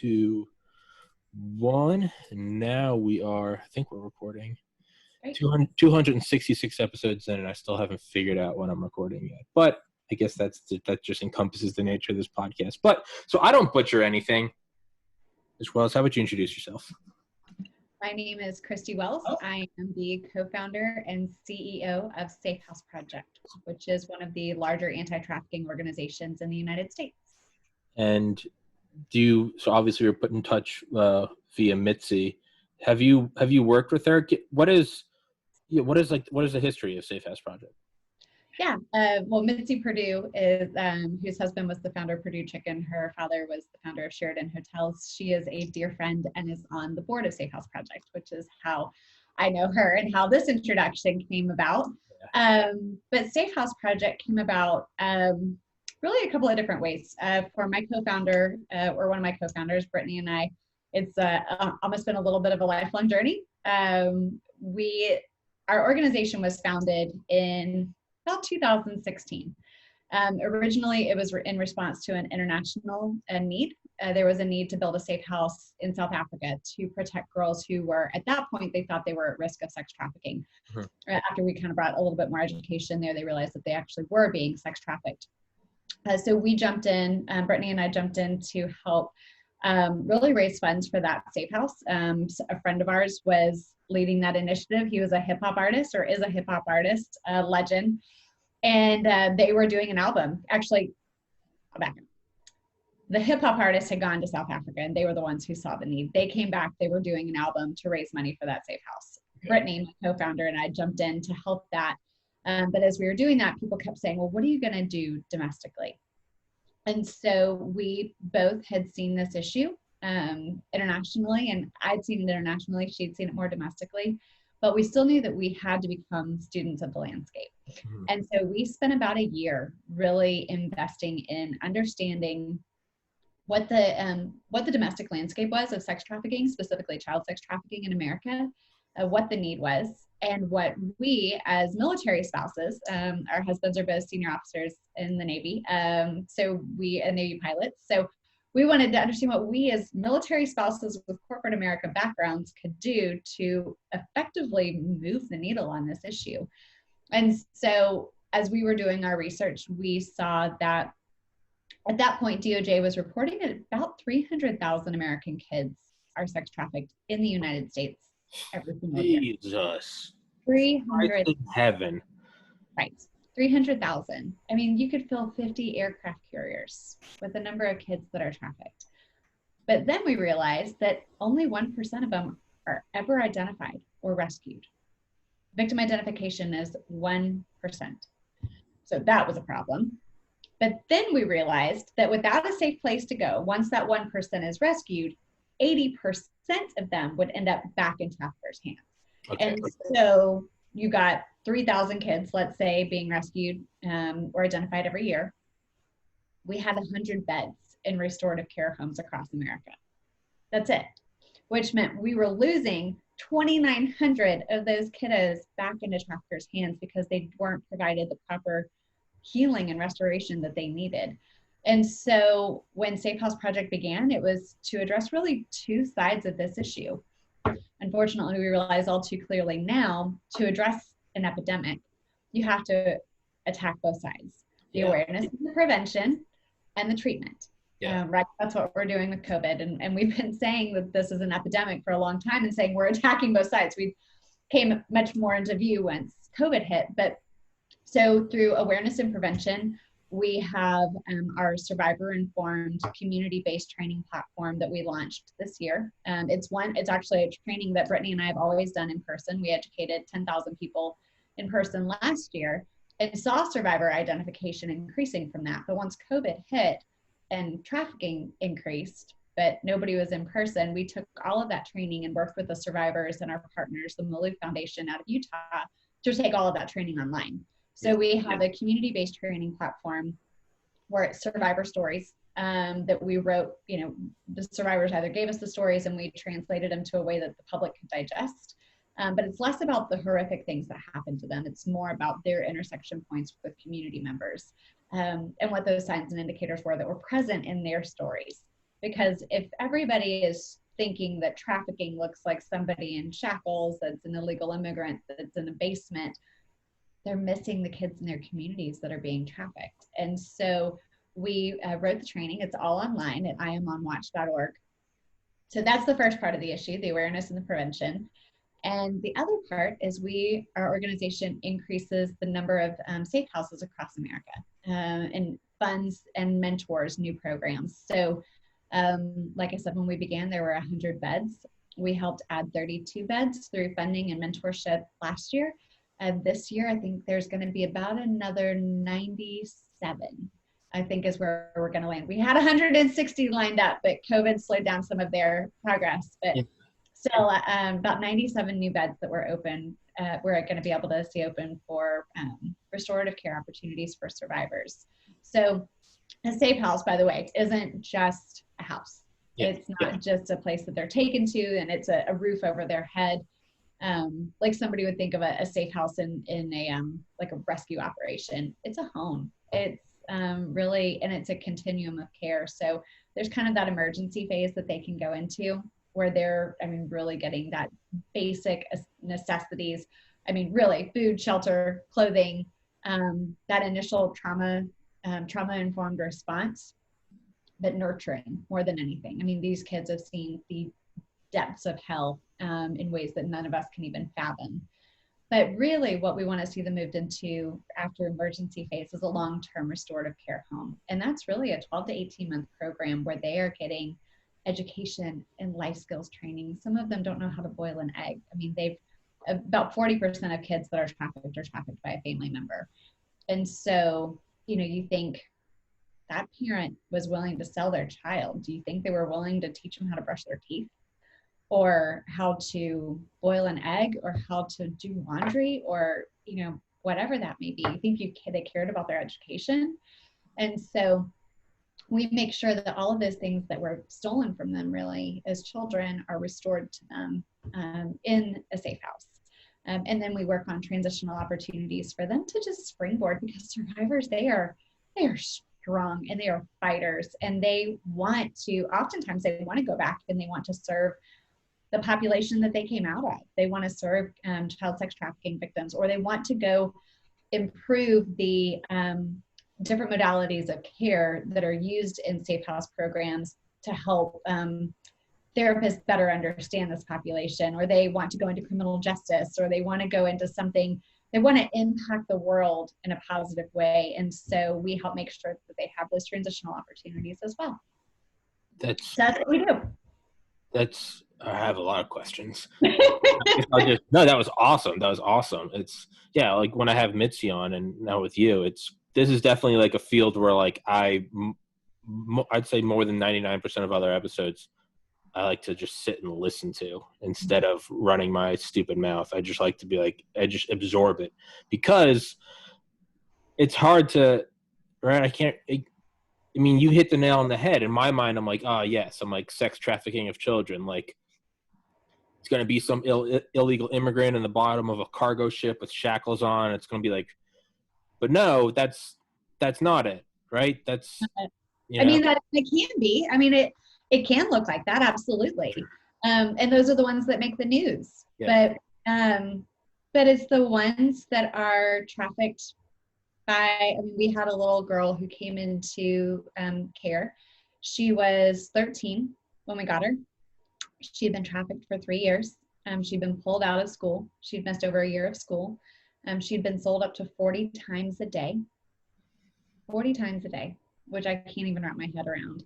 2, 1. And now we are, I think we're recording 266 episodes in, and I still haven't figured out when I'm recording yet. But I guess that just encompasses the nature of this podcast. But so I don't butcher anything. As well as, how about you introduce yourself? My name is Christy Wells. I am the co-founder and CEO of Safe House Project, which is one of the larger anti-trafficking organizations in the United States. And so obviously you're put in touch via Mitzi. Have you worked with her? What is the history of Safe House Project? Yeah, well, Mitzi Purdue is, whose husband was the founder of Purdue Chicken. Her father was the founder of Sheridan Hotels. She is a dear friend and is on the board of Safe House Project, which is how I know her and how this introduction came about. But Safe House Project came about really a couple of different ways. For my co-founder, or one of my co-founders, Brittany and I, it's almost been a little bit of a lifelong journey. Our organization was founded in about 2016. Originally, it was in response to an international need. There was a need to build a safe house in South Africa to protect girls who were, at that point, they thought they were at risk of sex trafficking. After we kind of brought a little bit more education there, they realized that they actually were being sex trafficked. So we jumped in, Brittany and I jumped in to help really raise funds for that safe house. So a friend of ours was leading that initiative. He was a hip hop artist, or is a hip hop artist, a legend. And they were doing an album. Actually, the hip hop artist had gone to South Africa and they were the ones who saw the need. They came back, they were doing an album to raise money for that safe house. Okay. Brittany, my co-founder, and I jumped in to help that. But as we were doing that, people kept saying, well, what are you gonna do domestically? And so we both had seen this issue internationally, and I'd seen it internationally, she'd seen it more domestically, but we still knew that we had to become students of the landscape. And so we spent about a year really investing in understanding what the domestic landscape was of sex trafficking, specifically child sex trafficking in America, what the need was, and what we as military spouses, our husbands are both senior officers in the Navy, so we are Navy pilots. So we wanted to understand what we as military spouses with corporate America backgrounds could do to effectively move the needle on this issue. And so as we were doing our research, we saw that at that point, DOJ was reporting that about 300,000 American kids are sex trafficked in the United States every single year. Jesus. 300. Heaven. Right. 300,000. I mean, you could fill 50 aircraft carriers with the number of kids that are trafficked. But then we realized that only 1% of them are ever identified or rescued. Victim identification is 1%. So that was a problem. But then we realized that without a safe place to go, once that 1% is rescued, 80% of them would end up back in traffickers' hands. Okay. And so you got 3,000 kids, let's say, being rescued or identified every year. We had 100 beds in restorative care homes across America. That's it, which meant we were losing 2,900 of those kiddos back into traffickers' hands because they weren't provided the proper healing and restoration that they needed. And so when Safe House Project began, it was to address really two sides of this issue. Unfortunately, we realize all too clearly now, to address an epidemic, you have to attack both sides, the awareness and the prevention and the treatment. Right. That's what we're doing with COVID. And we've been saying that this is an epidemic for a long time and saying we're attacking both sides. We came much more into view once COVID hit. But so through awareness and prevention, we have our survivor-informed community-based training platform that we launched this year. It's actually a training that Brittany and I have always done in person. We educated 10,000 people in person last year and saw survivor identification increasing from that. But once COVID hit and trafficking increased, but nobody was in person, we took all of that training and worked with the survivors and our partners, the Malou Foundation out of Utah, to take all of that training online. So we have a community-based training platform where it's survivor stories that we wrote. The survivors either gave us the stories and we translated them to a way that the public could digest. But it's less about the horrific things that happened to them. It's more about their intersection points with community members and what those signs and indicators were that were present in their stories. because if everybody is thinking that trafficking looks like somebody in shackles, that's an illegal immigrant, that's in a basement, they're missing the kids in their communities that are being trafficked. And so we wrote the training. It's all online at iamonwatch.org. So that's the first part of the issue, the awareness and the prevention. And the other part is our organization increases the number of safe houses across America, and funds and mentors new programs. So like I said, when we began, there were 100 beds. We helped add 32 beds through funding and mentorship last year. This year, I think there's going to be about another 97, I think is where we're going to land. We had 160 lined up, but COVID slowed down some of their progress. But still, about 97 new beds that were open, we're going to be able to see open for restorative care opportunities for survivors. So a safe house, by the way, isn't just a house. It's not just a place that they're taken to and it's a roof over their head. Like somebody would think of a safe house in a like a rescue operation. It's a home. It's really, and it's a continuum of care. So there's kind of that emergency phase that they can go into where they're, really getting that basic necessities. Really food, shelter, clothing, that initial trauma-informed response, but nurturing more than anything. These kids have seen the depths of hell in ways that none of us can even fathom. But really what we want to see them moved into after emergency phase is a long-term restorative care home. And that's really a 12 to 18 month program where they are getting education and life skills training. Some of them don't know how to boil an egg. They've about 40% of kids that are trafficked by a family member. And so, you think that parent was willing to sell their child. Do you think they were willing to teach them how to brush their teeth or how to boil an egg or how to do laundry or, whatever that may be? You think they cared about their education? And so we make sure that all of those things that were stolen from them really as children are restored to them in a safe house. And then we work on transitional opportunities for them to just springboard, because survivors, they are strong and they are fighters, and oftentimes they want to go back and they want to serve the population that they came out of. They want to serve child sex trafficking victims, or they want to go improve the different modalities of care that are used in safe house programs to help therapists better understand this population, or they want to go into criminal justice, or they want to go into something, they want to impact the world in a positive way. And so we help make sure that they have those transitional opportunities as well. So that's what we do. I have a lot of questions. No, that was awesome. That was awesome. It's like when I have Mitzi on and now with you, this is definitely like a field where like I'd say more than 99% of other episodes I like to just sit and listen to instead of running my stupid mouth. I just like to be like, I just absorb it, because it's hard to, right? You hit the nail on the head. In my mind, I'm like, oh yes, I'm like sex trafficking of children. Like it's going to be some illegal immigrant in the bottom of a cargo ship with shackles on. It's going to be like, but no, that's not it. Right. That's, that it can be, it can look like that. Absolutely. And those are the ones that make the news, but it's the ones that are trafficked by, we had a little girl who came into care. She was 13 when we got her. She had been trafficked for 3 years. She'd been pulled out of school. She'd missed over a year of school. She'd been sold up to 40 times a day. 40 times a day, which I can't even wrap my head around.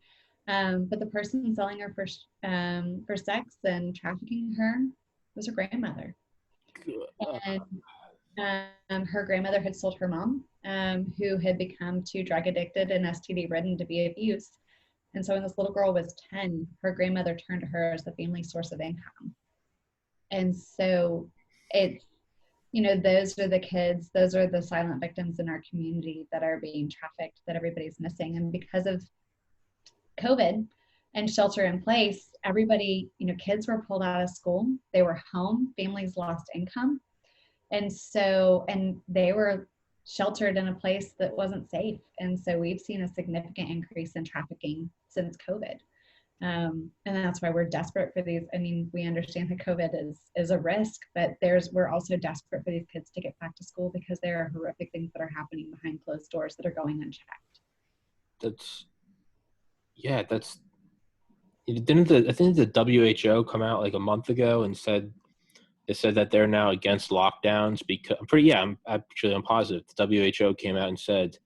But the person selling her for sex and trafficking her was her grandmother. And her grandmother had sold her mom, who had become too drug addicted and STD ridden to be abused. And so when this little girl was 10, her grandmother turned to her as the family source of income. And so it's, those are the kids, those are the silent victims in our community that are being trafficked, that everybody's missing. And because of COVID and shelter in place, everybody, kids were pulled out of school, they were home, families lost income. And they were sheltered in a place that wasn't safe. And so we've seen a significant increase in trafficking since COVID. And that's why we're desperate for these. I mean, we understand that COVID is a risk, but we're also desperate for these kids to get back to school because there are horrific things that are happening behind closed doors that are going unchecked. That's I think the WHO come out like a month ago and said that they're now against lockdowns because I'm positive the WHO came out and said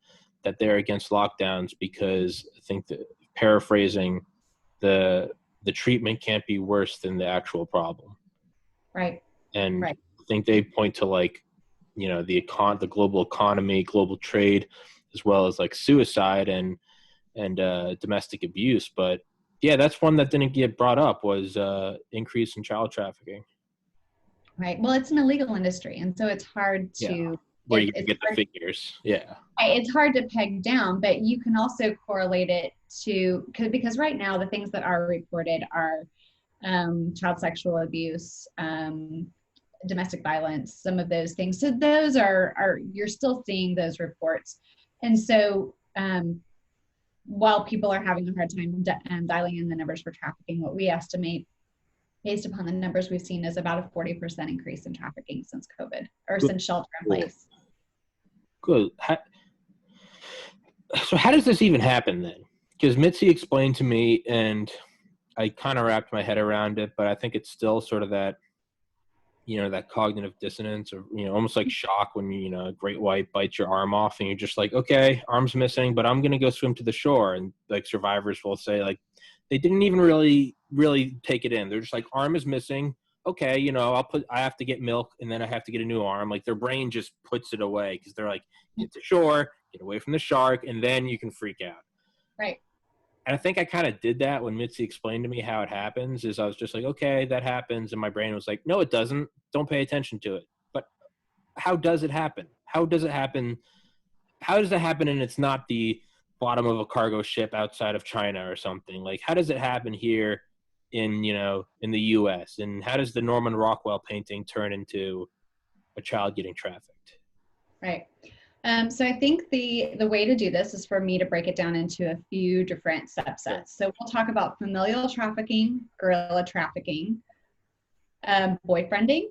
that they're against lockdowns because I think that, paraphrasing, the treatment can't be worse than the actual problem. Right. And right. I think they point to like, the global economy, global trade, as well as like suicide and domestic abuse. But yeah, that's one that didn't get brought up was increase in child trafficking. Right. Well, it's an illegal industry, and so it's hard to where you get the figures. Yeah. It's hard to peg down, but you can also correlate it to because right now the things that are reported are child sexual abuse, domestic violence, some of those things. So those are you're still seeing those reports, and so while people are having a hard time dialing in the numbers for trafficking, what we estimate based upon the numbers we've seen is about a 40% increase in trafficking since COVID or since shelter in place. Good. So how does this even happen then? Because Mitzi explained to me and I kind of wrapped my head around it, but I think it's still sort of that, that cognitive dissonance or, almost like shock when, a great white bites your arm off and you're just like, okay, arm's missing, but I'm going to go swim to the shore. And like survivors will say like, they didn't even really take it in. They're just like, arm is missing. Okay. I have to get milk and then I have to get a new arm. Like their brain just puts it away because they're like, get to shore, get away from the shark, and then you can freak out. Right. And I think I kind of did that when Mitzi explained to me how it happens is I was just like, okay, that happens. And my brain was like, no, it doesn't. Don't pay attention to it. But how does it happen? How does it happen? How does it happen? And it's not the bottom of a cargo ship outside of China or something. Like, how does it happen here in the US? And how does the Norman Rockwell painting turn into a child getting trafficked? Right. So I think the way to do this is for me to break it down into a few different subsets. So we'll talk about familial trafficking, guerrilla trafficking, boyfriending,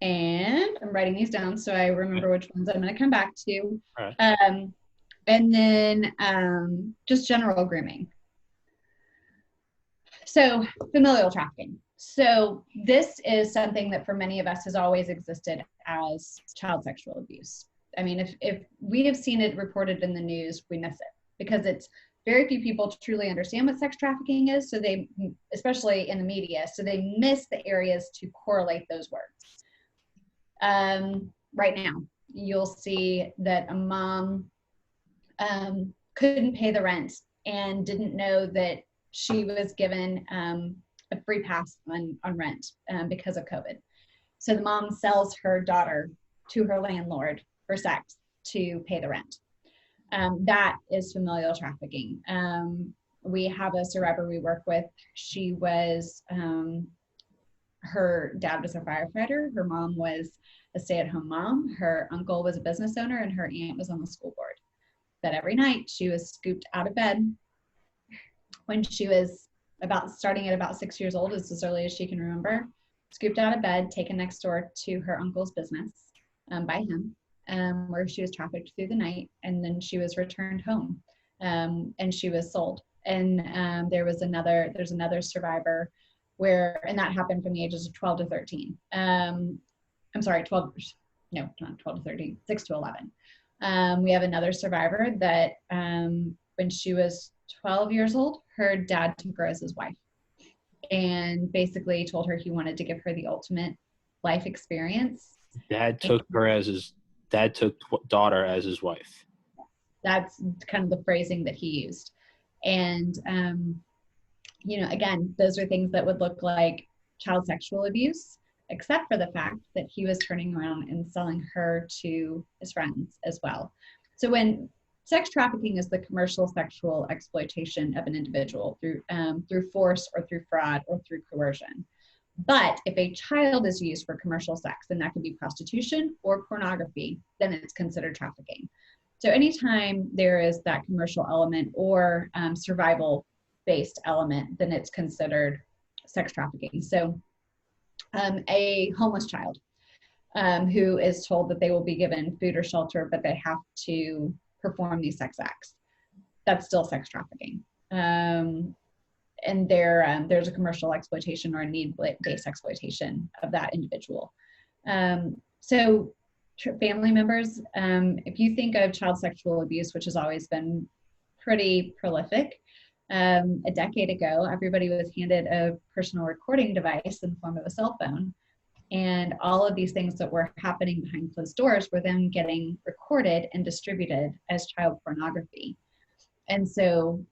and I'm writing these down so I remember which ones I'm going to come back to. Right. And then just general grooming. So familial trafficking. So this is something that for many of us has always existed as child sexual abuse. I mean, if we have seen it reported in the news, we miss it because it's very few people truly understand what sex trafficking is. So they, especially in the media, so they miss the areas to correlate those words. Right now, you'll see that a mom couldn't pay the rent and didn't know that she was given a free pass on rent because of COVID. So the mom sells her daughter to her landlord for sex to pay the rent. That is familial trafficking. We have a survivor we work with. She was, her dad was a firefighter. Her mom was a stay-at-home mom. Her uncle was a business owner and her aunt was on the school board. But every night she was scooped out of bed when she was starting at about 6 years old, as early as she can remember, scooped out of bed, taken next door to her uncle's business by him, where she was trafficked through the night, and then she was returned home, and she was sold. And there's another survivor and that happened from the ages of 12 to 13. I'm sorry, 12, no, not 12 to 13, 6 to 11. We have another survivor that when she was 12 years old, her dad took her as his wife and basically told her he wanted to give her the ultimate life experience. Dad took daughter as his wife. That's kind of the phrasing that he used. And, again, those are things that would look like child sexual abuse, except for the fact that he was turning around and selling her to his friends as well. So when sex trafficking is the commercial sexual exploitation of an individual through force or through fraud or through coercion. But if a child is used for commercial sex, then that could be prostitution or pornography, then it's considered trafficking. So anytime there is that commercial element or survival-based element, then it's considered sex trafficking. So a homeless child who is told that they will be given food or shelter, but they have to perform these sex acts, that's still sex trafficking. And there's a commercial exploitation or a need-based exploitation of that individual. So family members, if you think of child sexual abuse, which has always been pretty prolific, a decade ago, everybody was handed a personal recording device in the form of a cell phone. And all of these things that were happening behind closed doors were then getting recorded and distributed as child pornography. And so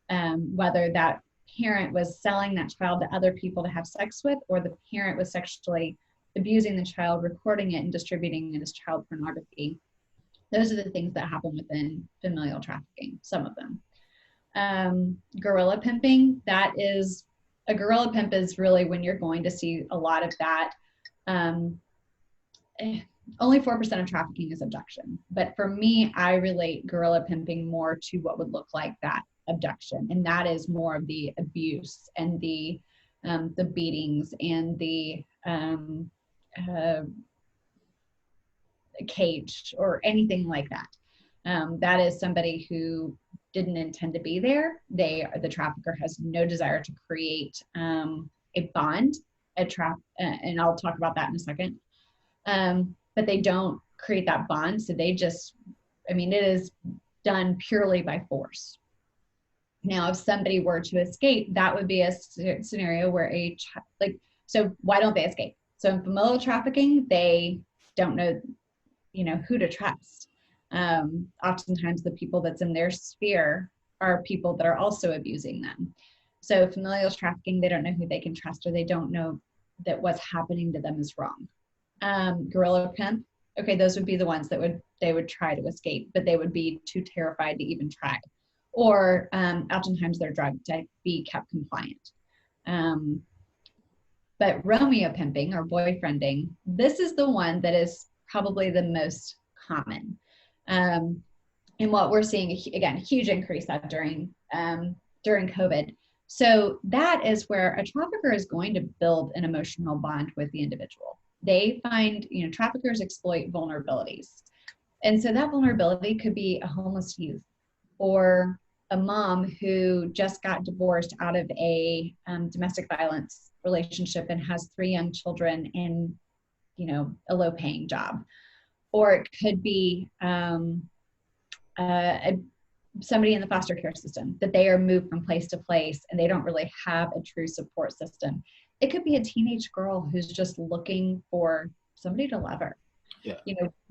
whether that parent was selling that child to other people to have sex with, or the parent was sexually abusing the child, recording it and distributing it as child pornography, those are the things that happen within familial trafficking, some of them. Gorilla pimping, a gorilla pimp is really when you're going to see a lot of that. Only 4% of trafficking is abduction. But for me, I relate gorilla pimping more to what would look like that abduction. And that is more of the abuse and the beatings and the cage or anything like that. That is somebody who didn't intend to be there. The trafficker has no desire to create a bond, and I'll talk about that in a second. But they don't create that bond. So they just, it is done purely by force. Now, if somebody were to escape, that would be a scenario where so why don't they escape? So in familial trafficking, they don't know, who to trust. Oftentimes the people that's in their sphere are people that are also abusing them. So familial trafficking, they don't know who they can trust, or they don't know that what's happening to them is wrong. Gorilla pimp, okay, those would be the ones that they would try to escape, but they would be too terrified to even try. Or oftentimes they're drugged to be kept compliant. But Romeo pimping or boyfriending, this is the one that is probably the most common. And what we're seeing, again, huge increase that during COVID. So that is where a trafficker is going to build an emotional bond with the individual. They find, traffickers exploit vulnerabilities. And so that vulnerability could be a homeless youth or a mom who just got divorced out of a domestic violence relationship and has 3 young children in, a low paying job. Or it could be somebody in the foster care system, that they are moved from place to place and they don't really have a true support system. It could be a teenage girl who's just looking for somebody to love her. Yeah.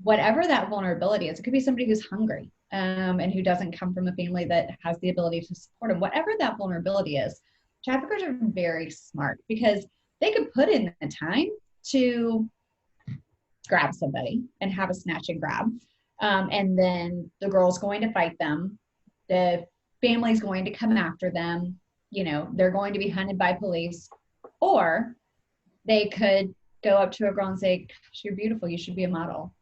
Whatever that vulnerability is, it could be somebody who's hungry and who doesn't come from a family that has the ability to support them. Whatever that vulnerability is, traffickers are very smart because they could put in the time to grab somebody and have a snatch and grab. And then the girl's going to fight them. The family's going to come after them. They're going to be hunted by police. Or they could go up to a girl and say, "Gosh, you're beautiful. You should be a model."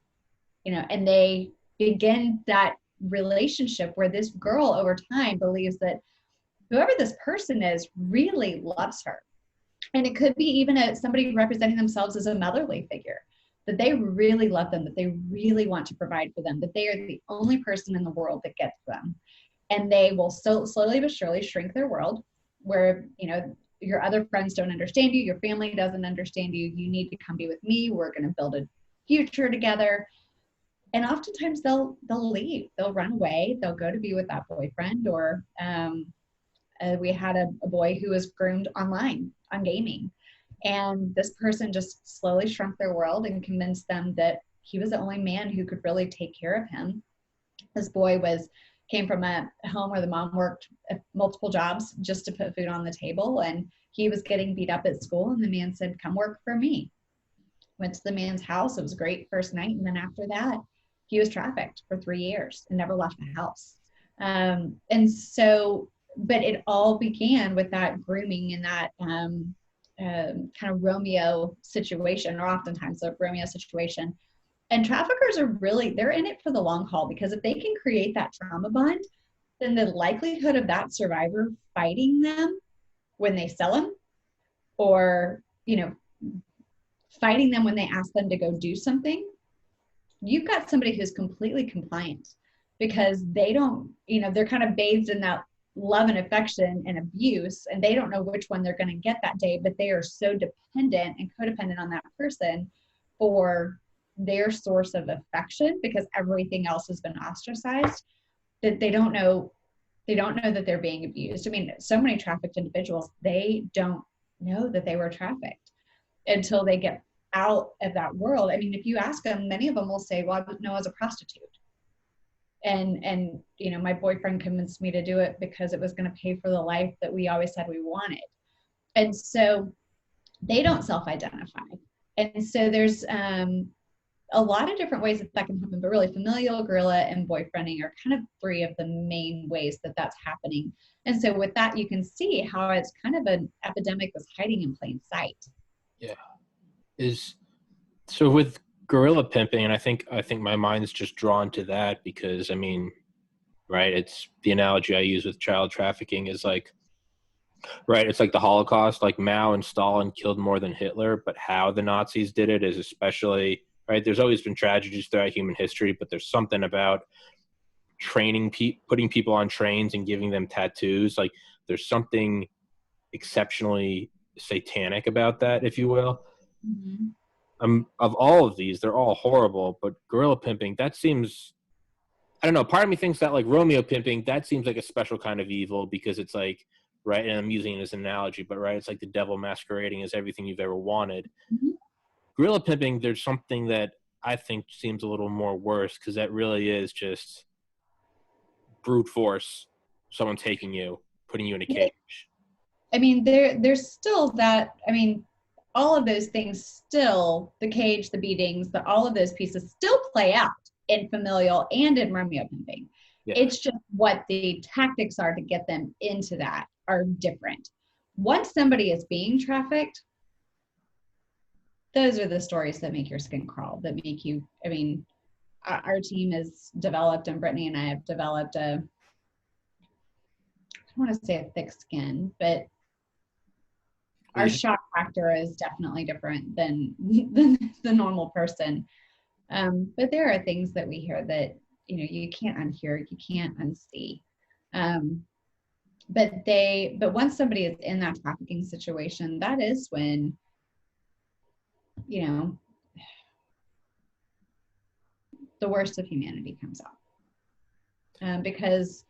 And they begin that relationship where this girl over time believes that whoever this person is really loves her. And it could be even somebody representing themselves as a motherly figure, that they really love them, that they really want to provide for them, that they are the only person in the world that gets them. And they will slowly but surely shrink their world where, your other friends don't understand you, your family doesn't understand you, you need to come be with me, we're going to build a future together. And oftentimes they'll leave, they'll run away, they'll go to be with that boyfriend. Or we had a boy who was groomed online on gaming. And this person just slowly shrunk their world and convinced them that he was the only man who could really take care of him. This boy came from a home where the mom worked multiple jobs just to put food on the table. And he was getting beat up at school. And the man said, "Come work for me." Went to the man's house. It was a great first night. And then after that, he was trafficked for 3 years and never left the house. And so, but it all began with that grooming and that kind of Romeo situation, or oftentimes a Romeo situation. And traffickers are really, they're in it for the long haul, because if they can create that trauma bond, then the likelihood of that survivor fighting them when they sell them, or, you know, fighting them when they ask them to go do something, you've got somebody who's completely compliant, because they don't, you know, they're kind of bathed in that love and affection and abuse, and they don't know which one they're going to get that day, but they are so dependent and codependent on that person for their source of affection, because everything else has been ostracized, that they don't know that they're being abused. I mean, so many trafficked individuals, they don't know that they were trafficked until they get out of that world. I mean, if you ask them, many of them will say, well, I was a prostitute. And you know, my boyfriend convinced me to do it because it was going to pay for the life that we always said we wanted. And so they don't self-identify. And so there's a lot of different ways that can happen, but really familial, guerrilla, and boyfriending are kind of three of the main ways that that's happening. And so with that, you can see how it's kind of an epidemic that's hiding in plain sight. Yeah. So with gorilla pimping, and I think my mind's just drawn to that because, I mean, right, it's the analogy I use with child trafficking is like, right, it's like the Holocaust, like Mao and Stalin killed more than Hitler, but how the Nazis did it is especially, right, there's always been tragedies throughout human history, but there's something about putting people on trains and giving them tattoos. Like, there's something exceptionally satanic about that, if you will. Mm-hmm. Of all of these, they're all horrible, but gorilla pimping, that seems, I don't know, part of me thinks that like Romeo pimping, that seems like a special kind of evil because it's like, right, and I'm using it as an analogy, but right, it's like the devil masquerading as everything you've ever wanted. Mm-hmm. Gorilla pimping, there's something that I think seems a little more worse because that really is just brute force, someone taking you, putting you in a cage. I mean, there's still that, I mean, all of those things still, the cage, the beatings, all of those pieces still play out in familial and in Romeo pimping. Yeah. It's just what the tactics are to get them into that are different. Once somebody is being trafficked, those are the stories that make your skin crawl, that make you, I mean, our team has developed, and Brittany and I have developed I don't want to say a thick skin, but our shock factor is definitely different than the normal person. But there are things that we hear that, you know, you can't unhear, you can't unsee. But once somebody is in that trafficking situation, that is when, you know, the worst of humanity comes out. Because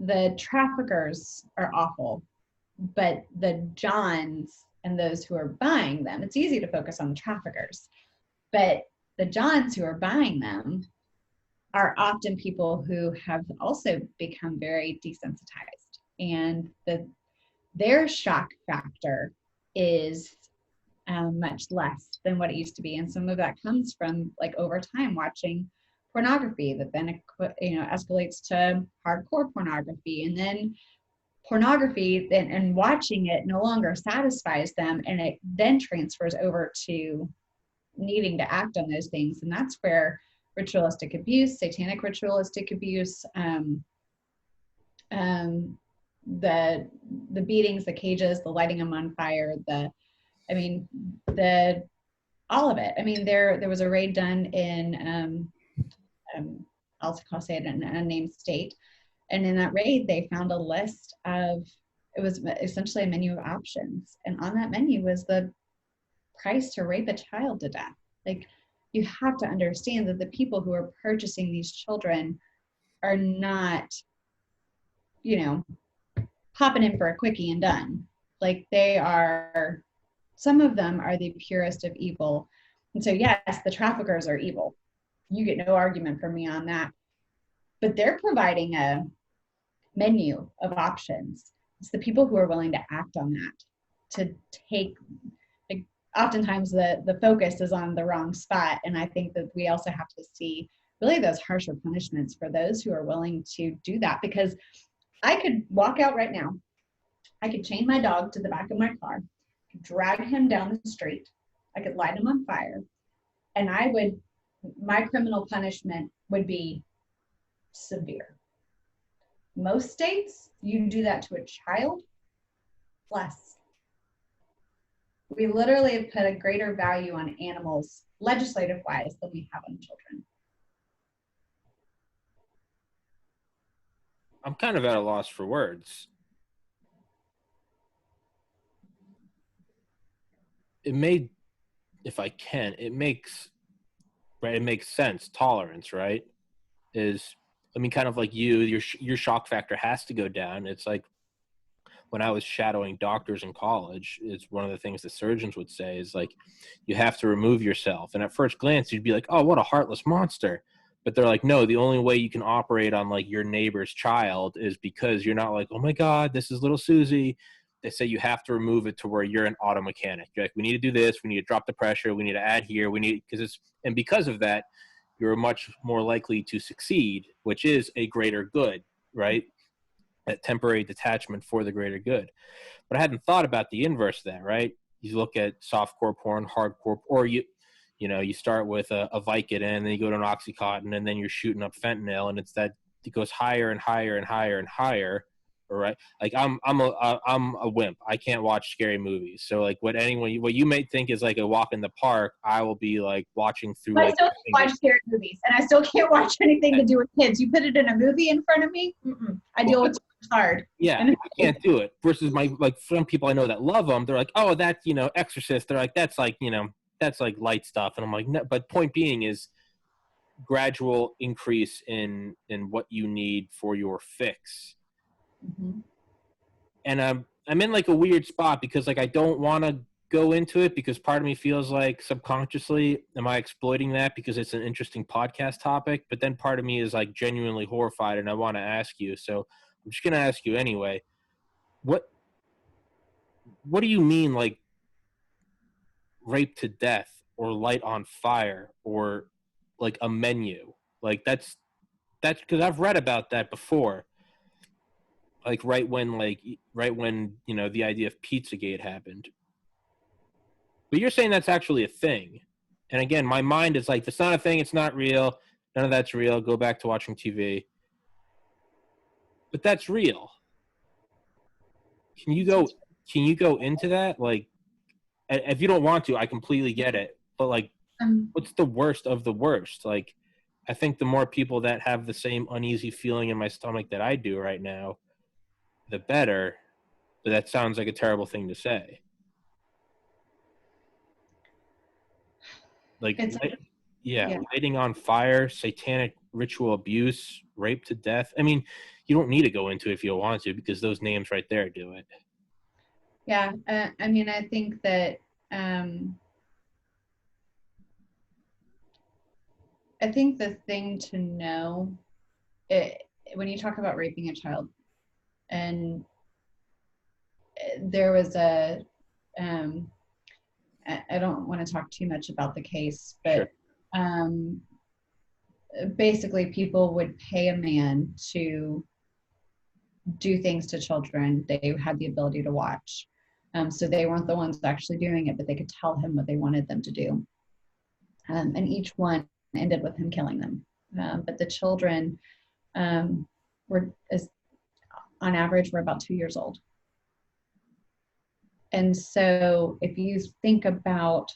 the traffickers are awful, but the Johns and those who are buying them, it's easy to focus on the traffickers, but the Johns who are buying them are often people who have also become very desensitized, and their shock factor is much less than what it used to be. And some of that comes from, like, over time watching pornography that then, you know, escalates to hardcore pornography, and then pornography and watching it no longer satisfies them, and it then transfers over to needing to act on those things. And that's where ritualistic abuse, satanic ritualistic abuse, the beatings, the cages, the lighting them on fire, all of it. I mean, there was a raid done in I'll say it in an unnamed state. And in that raid, they found a list of, it was essentially a menu of options. And on that menu was the price to rape a child to death. Like, you have to understand that the people who are purchasing these children are not, you know, popping in for a quickie and done. Like, some of them are the purest of evil. And so, yes, the traffickers are evil. You get no argument from me on that. But they're providing a menu of options. It's the people who are willing to act on that, to take, like, oftentimes the focus is on the wrong spot. And I think that we also have to see really those harsher punishments for those who are willing to do that. Because I could walk out right now, I could chain my dog to the back of my car, drag him down the street, I could light him on fire, And my criminal punishment would be severe. Most states, you do that to a child, less. We literally have put a greater value on animals, legislative wise, than we have on children. I'm kind of at a loss for words. It makes sense. Tolerance, right? Kind of like your shock factor has to go down. It's like when I was shadowing doctors in college, it's one of the things the surgeons would say is like, you have to remove yourself. And at first glance, you'd be like, oh, what a heartless monster. But they're like, no, the only way you can operate on like your neighbor's child is because you're not like, oh my God, this is little Susie. They say you have to remove it to where you're an auto mechanic. You're like, we need to do this. We need to drop the pressure. We need to add here. Because of that, you're much more likely to succeed, which is a greater good, right? That temporary detachment for the greater good. But I hadn't thought about the inverse of that, right? You look at softcore porn, hardcore, or you start with a Vicodin, and then you go to an Oxycontin, and then you're shooting up fentanyl, and it goes higher and higher and higher and higher. All right, like I'm a wimp. I can't watch scary movies. So like what you may think is like a walk in the park, I will be like watching through. But like, I still can't watch scary movies, and I still can't watch anything to do with kids. You put it in a movie in front of me, I deal with it hard. Yeah, I can't do it. Versus some people I know that love them, they're like, oh, that's Exorcist. They're like, that's like that's like light stuff, and I'm like, no. But point being is gradual increase in what you need for your fix. Mm-hmm. And I'm in like a weird spot because like I don't want to go into it because part of me feels like subconsciously am I exploiting that because it's an interesting podcast topic, but then part of me is like genuinely horrified and I want to ask you. So I'm just going to ask you anyway. What do you mean like rape to death or light on fire or like a menu? Like that's because I've read about that before. Like right when the idea of Pizzagate happened. But you're saying that's actually a thing. And again, my mind is like, if it's not a thing, it's not real. None of that's real. Go back to watching TV. But that's real. Can you go into that? Like, if you don't want to, I completely get it. But like, what's the worst of the worst? Like, I think the more people that have the same uneasy feeling in my stomach that I do right now, the better. But that sounds like a terrible thing to say. Like, lighting on fire, satanic ritual abuse, rape to death. I mean, you don't need to go into it if you don't want to because those names right there do it. Yeah, I mean, I think that I think the thing to know when you talk about raping a child, and there was I don't want to talk too much about the case, but sure. Basically people would pay a man to do things to children they had the ability to watch. So they weren't the ones actually doing it, but they could tell him what they wanted them to do. And each one ended with him killing them. But the children on average, were about 2 years old. And so if you think about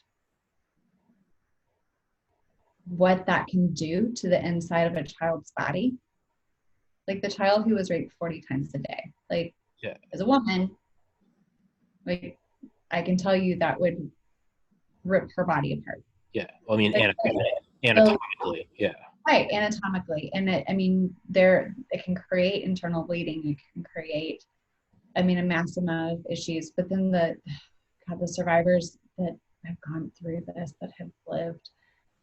what that can do to the inside of a child's body, like the child who was raped 40 times a day, like as a woman, like I can tell you that would rip her body apart. Yeah. Well, I mean, anatomically, yeah. Right, anatomically. And it can create internal bleeding. It can create, a massive amount of issues. But then the survivors that have gone through this, that have lived,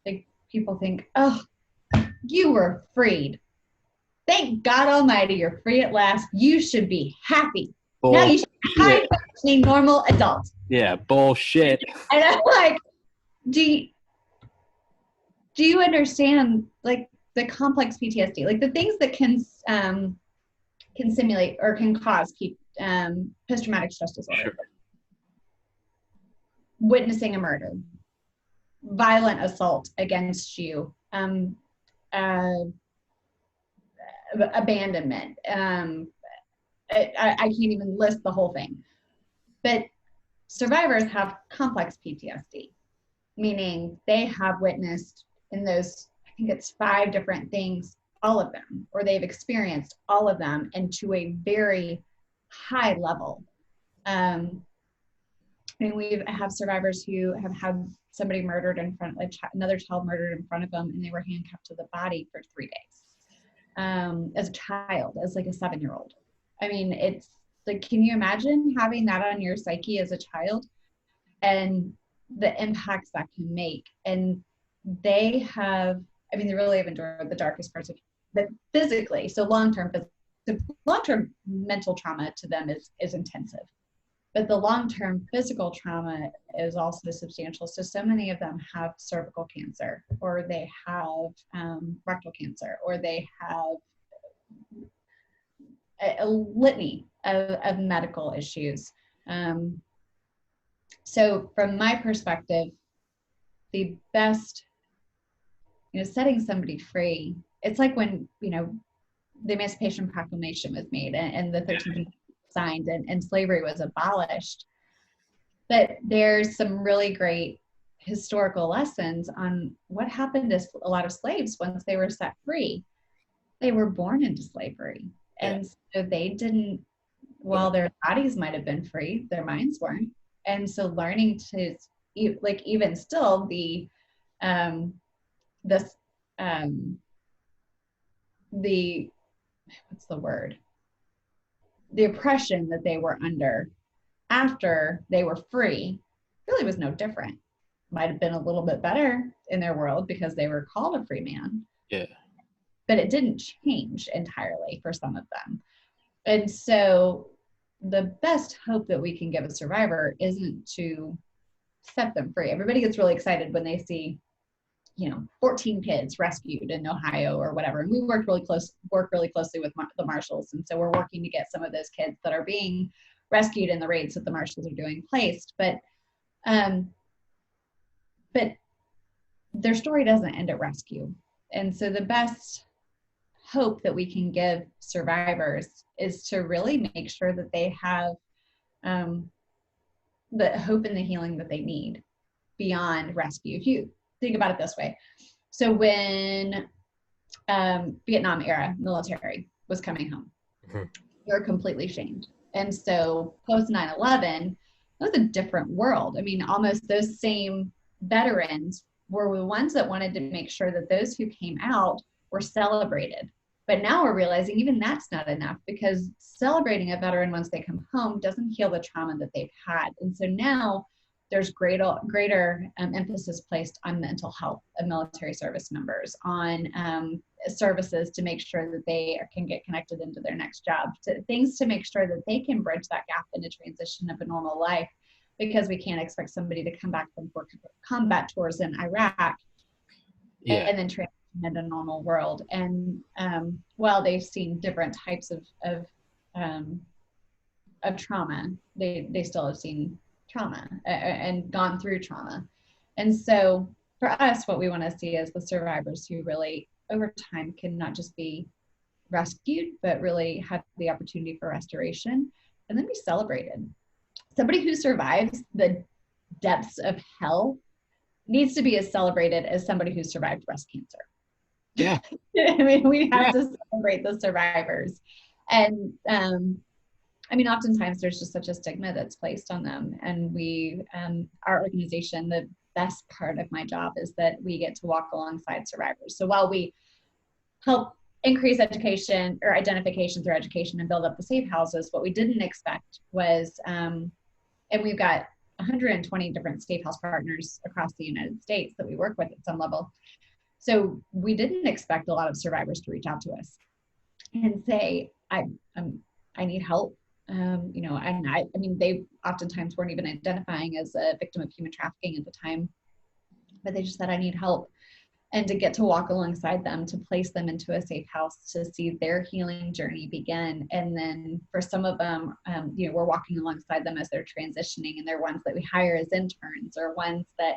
like people think, oh, you were freed. Thank God Almighty, you're free at last. You should be happy. Now you should be high-functioning normal adults. Yeah, bullshit. And I'm like, do you understand like the complex PTSD, like the things that can simulate or can cause post-traumatic stress disorder? Sure. Witnessing a murder, violent assault against you, abandonment. I can't even list the whole thing. But survivors have complex PTSD, meaning they have witnessed in those, I think it's 5 different things, all of them, or they've experienced all of them, and to a very high level. I mean, we have survivors who have had somebody murdered in front, another child murdered in front of them, and they were handcuffed to the body for 3 days as a child, as like a 7-year-old. I mean, it's like, can you imagine having that on your psyche as a child and the impacts that can make? And they have, I mean, they really have endured the darkest parts of that physically. So long-term mental trauma to them is intensive. But the long-term physical trauma is also substantial. So many of them have cervical cancer, or they have rectal cancer, or they have a litany of medical issues. So from my perspective, the best, setting somebody free, it's like when, the Emancipation Proclamation was made and the 13th Amendment signed and slavery was abolished. But there's some really great historical lessons on what happened to a lot of slaves once they were set free. They were born into slavery. And so they didn't, while their bodies might have been free, their minds weren't. And so learning to, like, even still the what's the word? The oppression that they were under after they were free really was no different. Might have been a little bit better in their world because they were called a free man. Yeah. But it didn't change entirely for some of them. And so the best hope that we can give a survivor isn't to set them free. Everybody gets really excited when they see, 14 kids rescued in Ohio or whatever. And we work really closely with the marshals. And so we're working to get some of those kids that are being rescued in the raids that the marshals are doing placed. But their story doesn't end at rescue. And so the best hope that we can give survivors is to really make sure that they have the hope and the healing that they need beyond rescue. If you think about it this way. So when Vietnam era military was coming home, they were completely shamed. And so post 9/11, it was a different world. I mean, almost those same veterans were the ones that wanted to make sure that those who came out were celebrated. But now we're realizing even that's not enough, because celebrating a veteran once they come home doesn't heal the trauma that they've had. And so now there's greater emphasis placed on mental health of military service members, on services to make sure that they can get connected into their next job, things to make sure that they can bridge that gap into transition of a normal life, because we can't expect somebody to come back from combat tours in Iraq and then transition into a normal world. And while they've seen different types of trauma, they still have seen trauma and gone through trauma. And so for us, what we want to see is the survivors who really over time can not just be rescued, but really have the opportunity for restoration and then be celebrated. Somebody who survives the depths of hell needs to be as celebrated as somebody who survived breast cancer. Yeah. I mean, we have to celebrate the survivors. And I mean, oftentimes there's just such a stigma that's placed on them. And we, our organization, the best part of my job is that we get to walk alongside survivors. So while we help increase education or identification through education and build up the safe houses, what we didn't expect was, and we've got 120 different safe house partners across the United States that we work with at some level. So we didn't expect a lot of survivors to reach out to us and say, I need help. And I mean, they oftentimes weren't even identifying as a victim of human trafficking at the time, but they just said, I need help. And to get to walk alongside them, to place them into a safe house, to see their healing journey begin. And then for some of them, we're walking alongside them as they're transitioning, and they're ones that we hire as interns, or ones that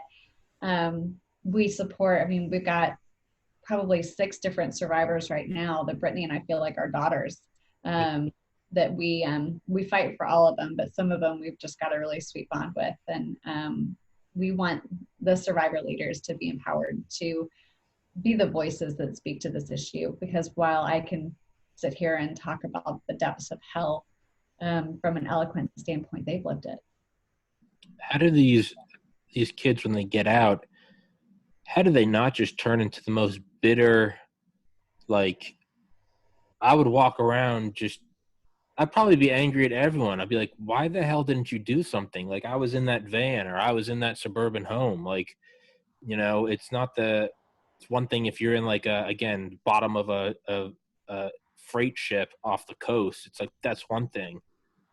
we support, I mean, we've got probably 6 different survivors right now that Brittany and I feel like are daughters. That we fight for all of them, but some of them we've just got a really sweet bond with. And we want the survivor leaders to be empowered to be the voices that speak to this issue, because while I can sit here and talk about the depths of hell from an eloquent standpoint, they've lived it. How do these kids, when they get out, how do they not just turn into the most bitter, like, I would walk around just, I'd probably be angry at everyone. I'd be like, why the hell didn't you do something? Like, I was in that van, or I was in that suburban home. Like, it's not it's one thing if you're in like again, bottom of a freight ship off the coast. It's like, that's one thing.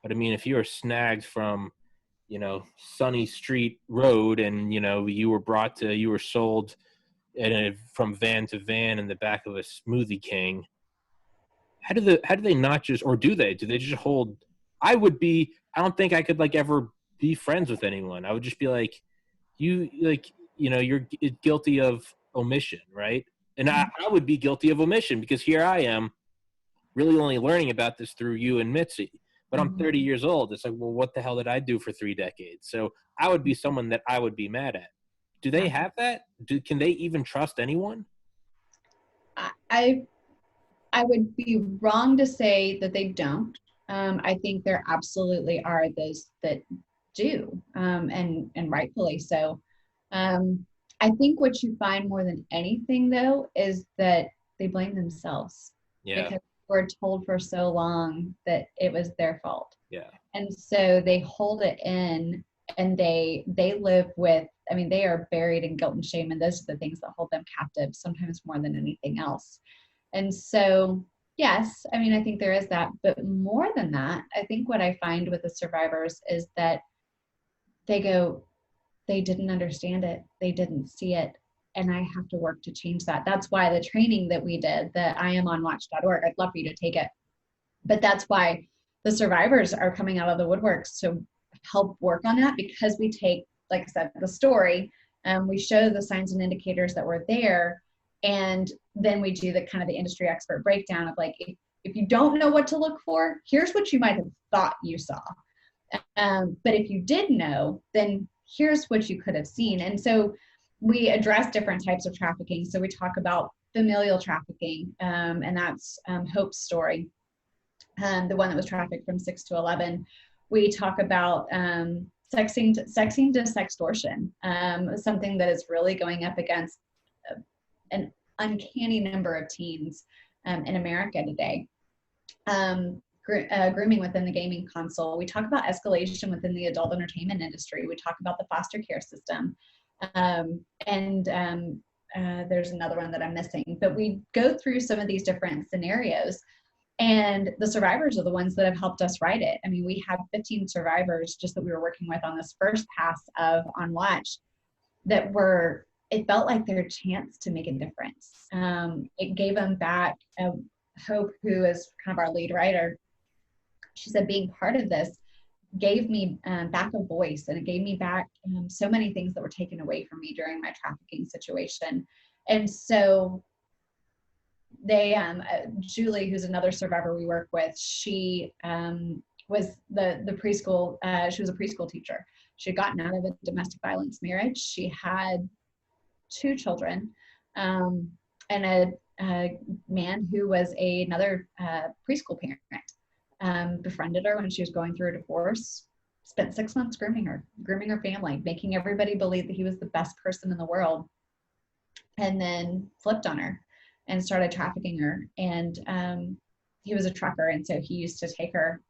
But I mean, if you were snagged from, Sunny Street Road, and, you were sold from van to van in the back of a Smoothie King, how do they not just, or do they just hold? I don't think I could like ever be friends with anyone. I would just be like, you're guilty of omission, right? And I would be guilty of omission, because here I am really only learning about this through you and Mitzi, but I'm 30 years old. It's like, well, what the hell did I do for 3 decades? So I would be someone that I would be mad at. Do they have that? Can they even trust anyone? I would be wrong to say that they don't. I think there absolutely are those that do, and rightfully so. I think what you find more than anything, though, is that they blame themselves. Yeah. Because we're told for so long that it was their fault. Yeah. And so they hold it in, and they live with, I mean, they are buried in guilt and shame, and those are the things that hold them captive, sometimes more than anything else. And so, yes, I mean, I think there is that, but more than that, I think what I find with the survivors is that they didn't understand it. They didn't see it. And I have to work to change that. That's why the training that we did, the iamonwatch.org, I'd love for you to take it. But that's why the survivors are coming out of the woodworks to help work on that, because we take, like I said, the story, we show the signs and indicators that were there. And then we do the kind of the industry expert breakdown of like, if you don't know what to look for, here's what you might have thought you saw. But if you did know, then here's what you could have seen. And so we address different types of trafficking. So we talk about familial trafficking, and that's Hope's story, the one that was trafficked from 6 to 11. We talk about sexing to sextortion, something that is really going up against an uncanny number of teens in America today. Grooming within the gaming console. We talk about escalation within the adult entertainment industry. We talk about the foster care system. And there's another one that I'm missing. But we go through some of these different scenarios, and the survivors are the ones that have helped us write it. I mean, we had 15 survivors just that we were working with on this first pass of On Watch that it felt like their chance to make a difference. It gave them back Hope, who is kind of our lead writer. She said, being part of this gave me back a voice, and it gave me back so many things that were taken away from me during my trafficking situation. And so they, Julie, who's another survivor we work with, she was the preschool, she was a preschool teacher. She had gotten out of a domestic violence marriage. She had 2 children, and a man who was another preschool parent befriended her when she was going through a divorce, spent 6 months grooming her family, making everybody believe that he was the best person in the world, and then flipped on her and started trafficking her. And he was a trucker, and so he used to take her,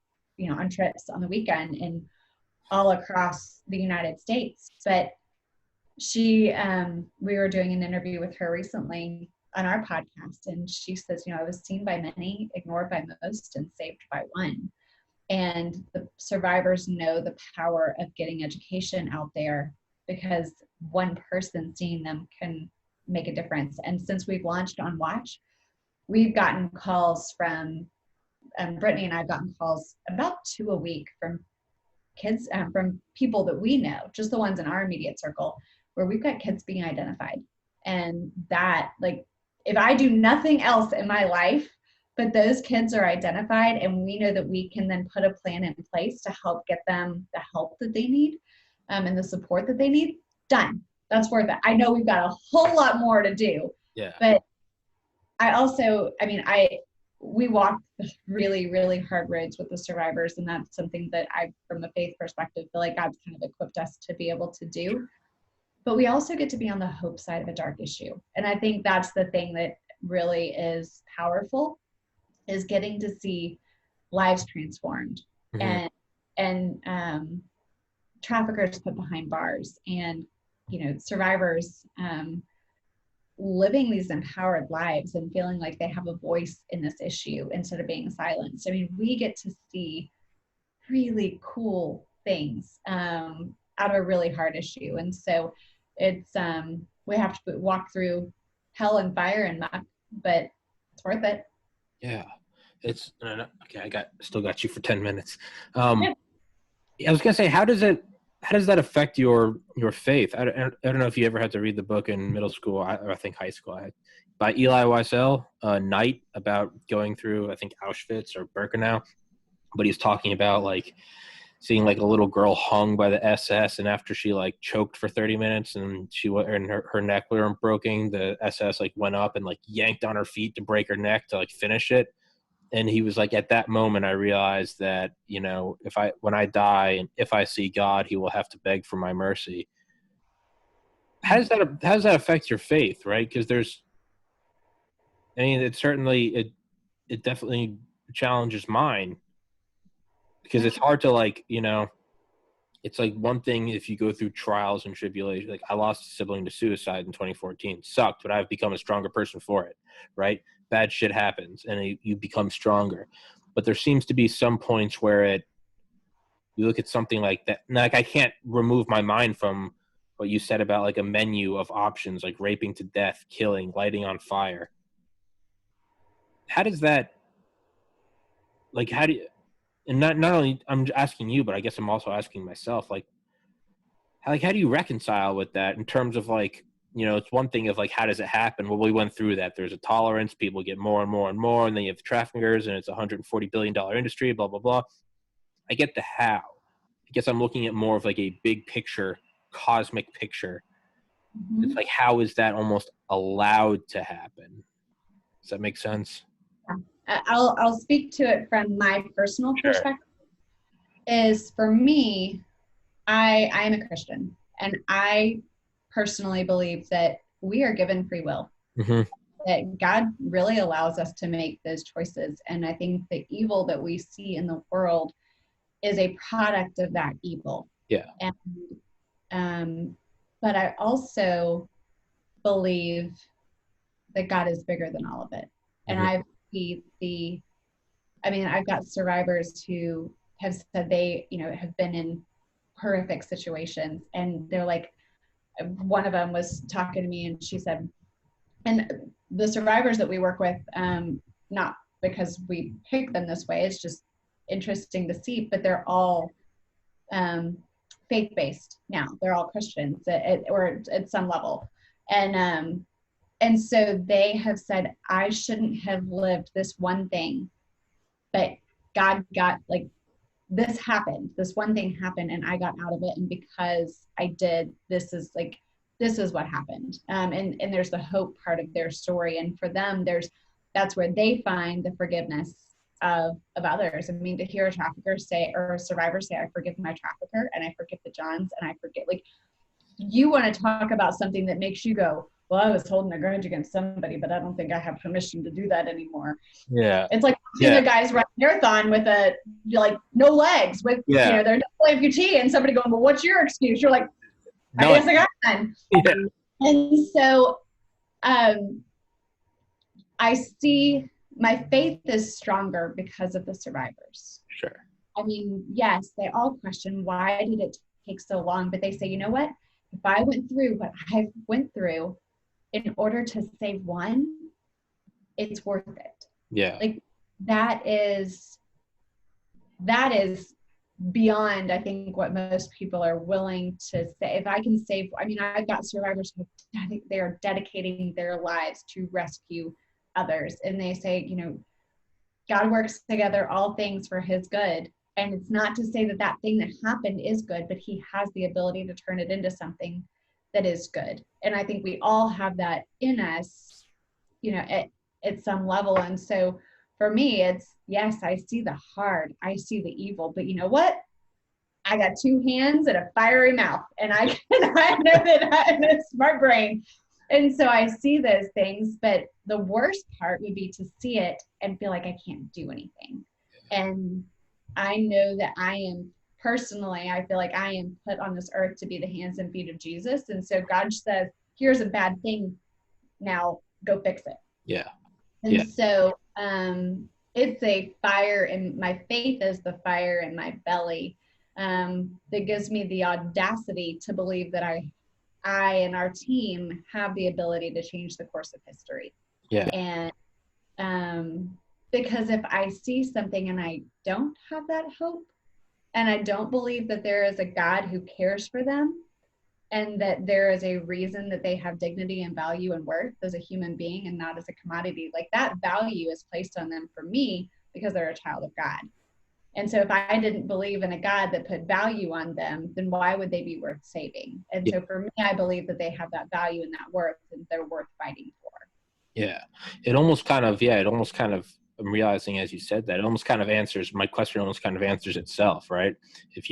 on trips on the weekend and all across the United States. But she, we were doing an interview with her recently on our podcast, and she says, I was seen by many, ignored by most, and saved by one. And the survivors know the power of getting education out there, because one person seeing them can make a difference. And since we've launched On Watch, we've gotten calls from, Brittany and I've gotten calls about 2 a week from kids, from people that we know, just the ones in our immediate circle, where we've got kids being identified. And that, like, if I do nothing else in my life, but those kids are identified and we know that we can then put a plan in place to help get them the help that they need, and the support that they need, done. That's worth it. I know we've got a whole lot more to do. Yeah. But we walked really, really hard roads with the survivors. And that's something that I, from a faith perspective, feel like God's kind of equipped us to be able to do. But we also get to be on the hope side of a dark issue. And I think that's the thing that really is powerful, is getting to see lives transformed, Mm-hmm. and traffickers put behind bars, and, survivors living these empowered lives and feeling like they have a voice in this issue instead of being silenced. I mean, we get to see really cool things out of a really hard issue. And so it's, we have to walk through hell and fire and muck, but it's worth it. Yeah. It's okay. Still got you for 10 minutes. Yeah. I was gonna say, how does that affect your faith? I don't know if you ever had to read the book in middle school, or I think high school, by Eli Wiesel, Night, about going through, I think, Auschwitz or Birkenau, but he's talking about like seeing like a little girl hung by the SS, and after she like choked for 30 minutes and her neck was broken, the SS like went up and like yanked on her feet to break her neck to like finish it. And he was like, at that moment, I realized that, when I die and if I see God, he will have to beg for my mercy. How does that affect your faith? Right. Because it definitely challenges mine, because it's hard to it's like one thing if you go through trials and tribulations. Like, I lost a sibling to suicide in 2014. Sucked, but I've become a stronger person for it, right? Bad shit happens, and you become stronger. But there seems to be some points where you look at something like that. Like, I can't remove my mind from what you said about like a menu of options, like raping to death, killing, lighting on fire. How does that, like, how do you, and not only I'm asking you, but I guess I'm also asking myself, like how do you reconcile with that in terms of like, it's one thing of like, how does it happen? Well, we went through that. There's a tolerance. People get more and more and more. And then you have the traffickers, and it's a $140 billion industry, blah, blah, blah. I get the how. I guess I'm looking at more of like a big picture, cosmic picture. Mm-hmm. It's like, how is that almost allowed to happen? Does that make sense? I'll speak to it from my personal Sure. perspective. Is, for me, I am a Christian, and I personally believe that we are given free will. Mm-hmm. That God really allows us to make those choices. And I think the evil that we see in the world is a product of that evil. Yeah. And but I also believe that God is bigger than all of it. And Mm-hmm. I've got survivors who have said they, have been in horrific situations, and they're like, one of them was talking to me and she said, and the survivors that we work with, not because we pick them this way, it's just interesting to see, but they're all faith-based now. They're all Christians or at some level. And so they have said, I shouldn't have lived this one thing, but God got, like, this happened, this one thing happened, and I got out of it. And because I did, this is what happened. And there's the hope part of their story. And for them, that's where they find the forgiveness of others. I mean, to hear a trafficker say, or a survivor say, I forgive my trafficker, and I forgive the Johns, and I forget, like, you want to talk about something that makes you go, well, I was holding a grudge against somebody, but I don't think I have permission to do that anymore. Yeah. It's like the guys run a marathon with no legs, with, they're no amputee, and somebody going, well, what's your excuse? You're like, I guess I got one. Yeah. And so I see my faith is stronger because of the survivors. Sure. I mean, yes, they all question, why did it take so long? But they say, you know what? If I went through what I went through in order to save one, it's worth it. Yeah. Like, that is beyond, I think, what most people are willing to say. If I can save, I mean, I've got survivors who they are dedicating their lives to rescue others. And they say, you know, God works together all things for his good. And it's not to say that that thing that happened is good, but he has the ability to turn it into something that is good. And I think we all have that in us, you know, at some level. And so for me, it's, yes, I see the hard, I see the evil, but you know what? I got two hands and a fiery mouth, and I know that I have a smart brain. And so I see those things, but the worst part would be to see it and feel like I can't do anything. And I know that I am personally, I feel like I am put on this earth to be the hands and feet of Jesus. And so God says, here's a bad thing. Now go fix it. Yeah. And yeah. so it's a fire, and my faith is the fire in my belly that gives me the audacity to believe that I and our team have the ability to change the course of history. Yeah. And because if I see something and I don't have that hope, and I don't believe that there is a God who cares for them, and that there is a reason that they have dignity and value and worth as a human being and not as a commodity, like that value is placed on them for me because they're a child of God. And so if I didn't believe in a God that put value on them, then why would they be worth saving? And so for me, I believe that they have that value and that worth, and they're worth fighting for. Yeah. It almost kind of, I'm realizing as you said that, it almost kind of answers, my question almost kind of answers itself, right? If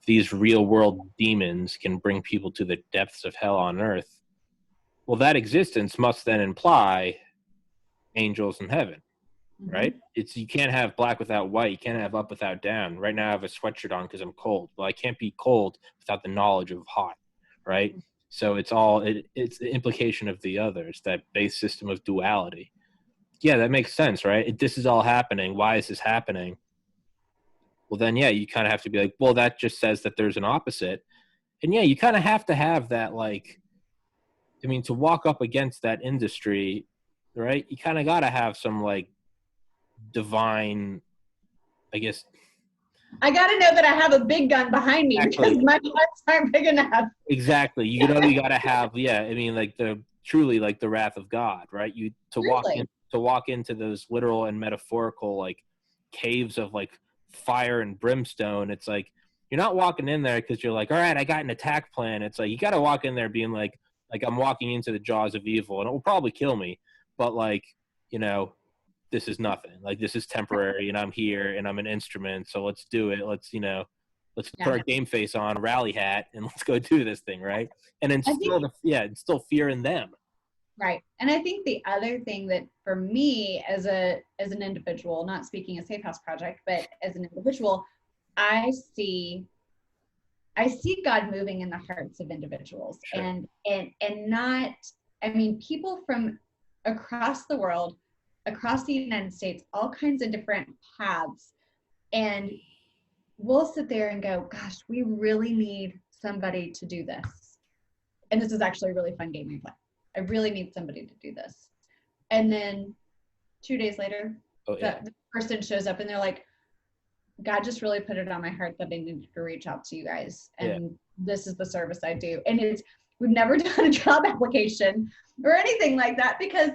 these real world demons can bring people to the depths of hell on earth, well, that existence must then imply angels in heaven. Right? You can't have black without white. You can't have up without down. Right now I have a sweatshirt on because I'm cold. Well, I can't be cold without the knowledge of hot, right? So it's the implication of the other. It's that base system of duality. Yeah, that makes sense, right? This is all happening. Why is this happening? Well, then, yeah, you kind of have to be like, well, that just says that there's an opposite. And yeah, you kind of have to have that, like, I mean, to walk up against that industry, right? You kind of got to have some, like, divine, I guess. I got to know that I have a big gun behind me, exactly. Because my guns aren't big enough. Exactly. You got to have, yeah. I mean, like truly like the wrath of God, right? Walk into those literal and metaphorical, like, caves of, like, fire and brimstone. It's like, you're not walking in there because you're like, all right, I got an attack plan. It's like, you got to walk in there being like I'm walking into the jaws of evil, and it will probably kill me, but, like, you know, this is nothing. Like, this is temporary, and I'm here, and I'm an instrument. So let's do it. Let's put our game face on, rally hat, and let's go do this thing, right? And instill fear in them. Right. And I think the other thing that for me as an individual, not speaking a Safe House Project, but as an individual, I see God moving in the hearts of individuals. Sure. and not, I mean, people from across the world, across the United States, all kinds of different paths. And we'll sit there and go, gosh, we really need somebody to do this. And this is actually a really fun game we play. I really need somebody to do this. And then 2 days later, the person shows up and they're like, God just really put it on my heart that I needed to reach out to you guys. And this is the service I do. And we've never done a job application or anything like that, because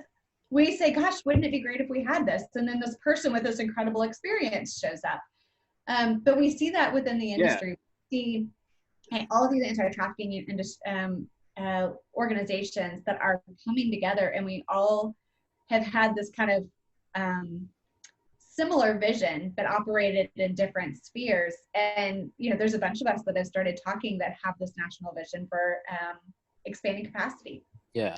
we say, gosh, wouldn't it be great if we had this? And then this person with this incredible experience shows up. But we see that within the industry. We see all of these anti-trafficking organizations that are coming together, and we all have had this kind of similar vision but operated in different spheres. And, you know, there's a bunch of us that have started talking that have this national vision for expanding capacity. Yeah.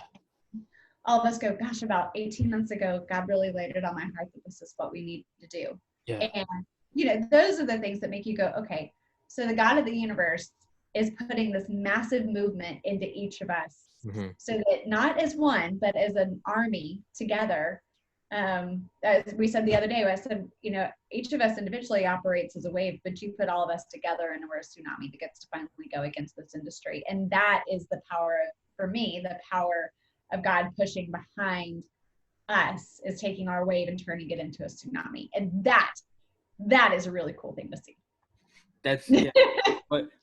All of us go, gosh, about 18 months ago, God really laid it on my heart that this is what we need to do. Yeah. And, you know, those are the things that make you go, okay, so the God of the universe is putting this massive movement into each of us, so that not as one, but as an army together. As we said the other day, I said, you know, each of us individually operates as a wave, but you put all of us together and we're a tsunami that gets to finally go against this industry. And that is the power, for me, the power of God pushing behind us is taking our wave and turning it into a tsunami. And that is a really cool thing to see. That's yeah.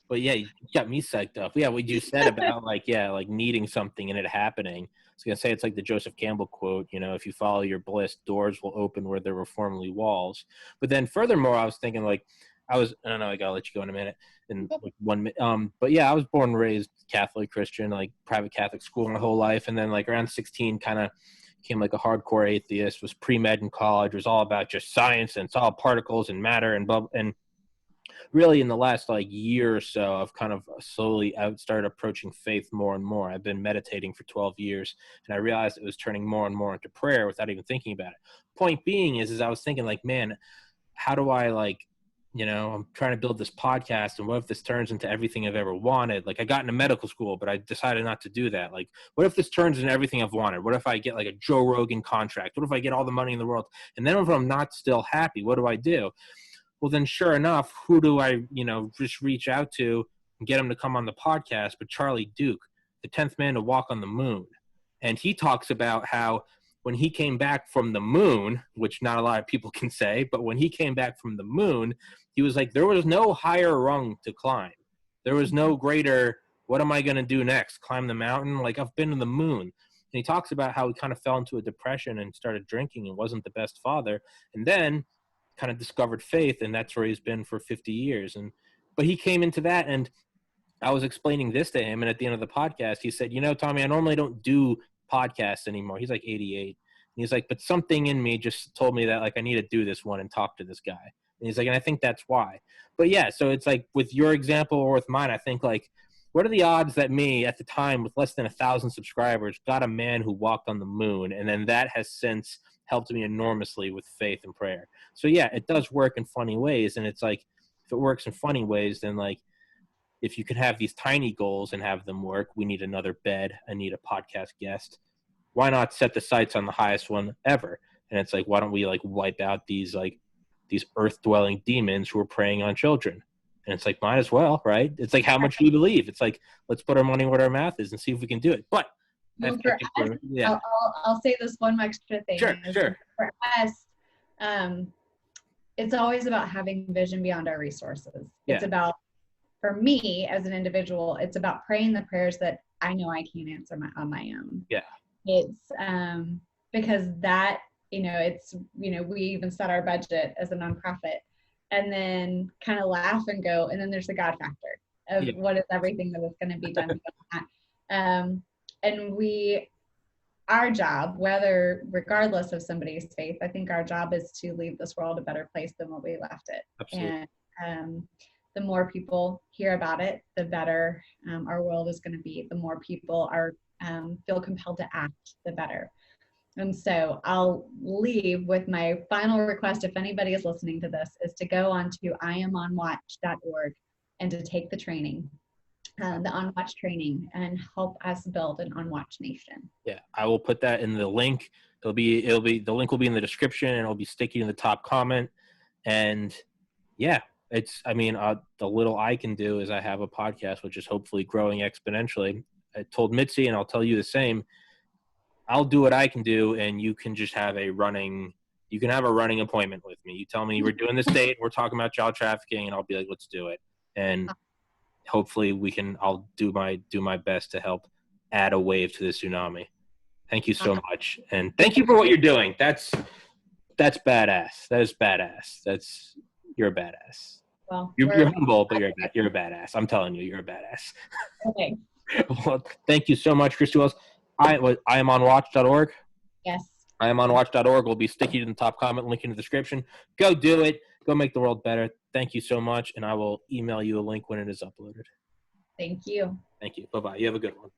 But yeah, you got me psyched up. Yeah, what you said about like needing something and it happening. I was gonna say it's like the Joseph Campbell quote. If you follow your bliss, doors will open where there were formerly walls. But then furthermore, I was thinking like I don't know. I gotta let you go in a minute. In like 1 minute. But yeah, I was born and raised Catholic Christian, like private Catholic school my whole life, and then like around 16, kind of became like a hardcore atheist. Was pre-med in college. Was all about just science and it's all particles and matter and blah and really in the last like year or so, I've kind of slowly started approaching faith more and more. I've been meditating for 12 years and I realized it was turning more and more into prayer without even thinking about it. Point being is I was thinking like, man, how do I like, I'm trying to build this podcast and what if this turns into everything I've ever wanted? Like I got into medical school, but I decided not to do that. Like, what if this turns into everything I've wanted? What if I get like a Joe Rogan contract? What if I get all the money in the world? And then if I'm not still happy, what do I do? Well, then sure enough, who do I, just reach out to and get him to come on the podcast? But Charlie Duke, the 10th man to walk on the moon. And he talks about how when he came back from the moon, which not a lot of people can say, but when he came back from the moon, he was like, there was no higher rung to climb. There was no greater, what am I going to do next? Climb the mountain? Like I've been to the moon. And he talks about how he kind of fell into a depression and started drinking and wasn't the best father. And then kind of discovered faith, and that's where he's been for 50 years. But he came into that, and I was explaining this to him, and at the end of the podcast, he said, Tommy, I normally don't do podcasts anymore. He's like 88. And he's like, but something in me just told me that like I need to do this one and talk to this guy. And he's like, and I think that's why. But yeah, so it's like with your example or with mine, I think like, what are the odds that me at the time with less than 1,000 subscribers got a man who walked on the moon, and then that has since helped me enormously with faith and prayer. So yeah, it does work in funny ways. And it's like, if it works in funny ways, then like, if you can have these tiny goals and have them work, we need another bed. I need a podcast guest. Why not set the sights on the highest one ever? And it's like, why don't we like wipe out these earth dwelling demons who are preying on children? And it's like, might as well, right? It's like, how much do you believe? It's like, let's put our money where our mouth is and see if we can do it. But well, for us, yeah. I'll say this one extra thing. Sure. For us, it's always about having vision beyond our resources. Yeah. It's about, for me as an individual, it's about praying the prayers that I know I can't answer on my own. Yeah. It's because that, it's, we even set our budget as a nonprofit and then kind of laugh and go, and then there's the God factor of what is everything that is going to be done beyond that. And our job, regardless of somebody's faith, I think our job is to leave this world a better place than what we left it. Absolutely. And the more people hear about it, the better our world is going to be. The more people feel compelled to act, the better. And so I'll leave with my final request, if anybody is listening to this, is to go on to iamonwatch.org and to take the training. The On Watch training, and help us build an On Watch nation. Yeah, I will put that in the link. The link will be in the description, and it'll be sticky in the top comment. And yeah, the little I can do is I have a podcast, which is hopefully growing exponentially. I told Mitzi, and I'll tell you the same. I'll do what I can do, and you can just have a running appointment with me. You tell me we're doing this date, we're talking about child trafficking, and I'll be like, let's do it. And hopefully I'll do my best to help add a wave to the tsunami. Thank you so much. And thank you for what you're doing. That's badass. That is badass. You're a badass. Well, you're humble, but you're a badass. I'm telling you, you're a badass. Okay. Well, thank you so much, Christy Wells. iamonwatch.org. Yes. iamonwatch.org will be sticky in the top comment, link in the description. Go do it. Go make the world better. Thank you so much, and I will email you a link when it is uploaded. Thank you. Thank you. Bye-bye. You have a good one.